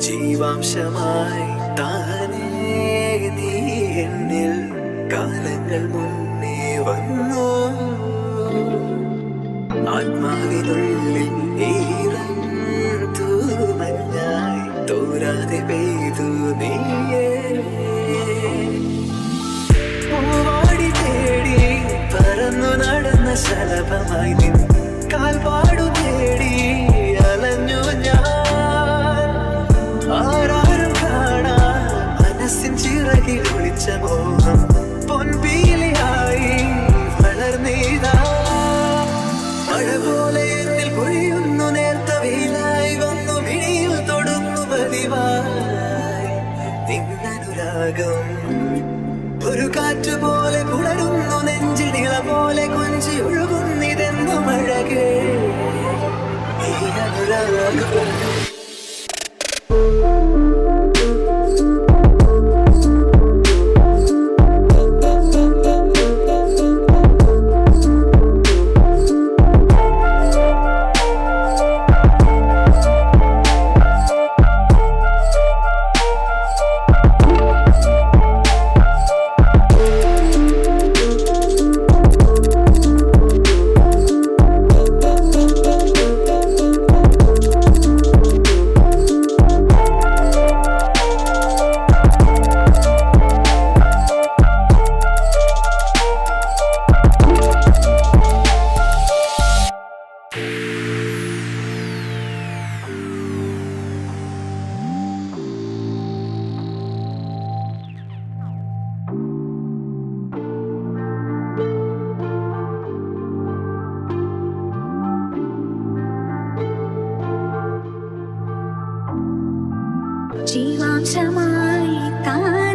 ജീവാംശമായി താനേ നീ എന്നിൽ കാലങ്ങൾ മുന്നേ വന്നു. ആത്മാവിനുള്ളിൽ ഈറൻ തൂമഞ്ഞായി തോരാതെ പെയ്തു നീയേ. പൂവാടി തേടി പറന്നു നടന്ന ശലഭമായി നിൻ കാൽപാടു തേടി അലഞ്ഞു ഞാൻ. ആരാരും കാണാ മനസ്സിൻ ചിറകിൽ ഒളിച്ച മോഹം പൊൻപീലിയായി വളർന്നീതാ. മഴ പോലെ എന്നിൽ പൊഴിയുന്നു നേർത്ത വെയിലായി വന്നു മിഴിയിൽ തൊടുന്നു പതിവായി നിന്നനുരാഗം. ഒരു കാറ്റ് പോലെ പുണരുന്നു നെഞ്ചിൽ നിള പോലെ കൊഞ്ചി ഒഴുകുന്നിതെന്നു മഴകേ ഈ അനുരാഗം. ജീവാംശമായി താൻ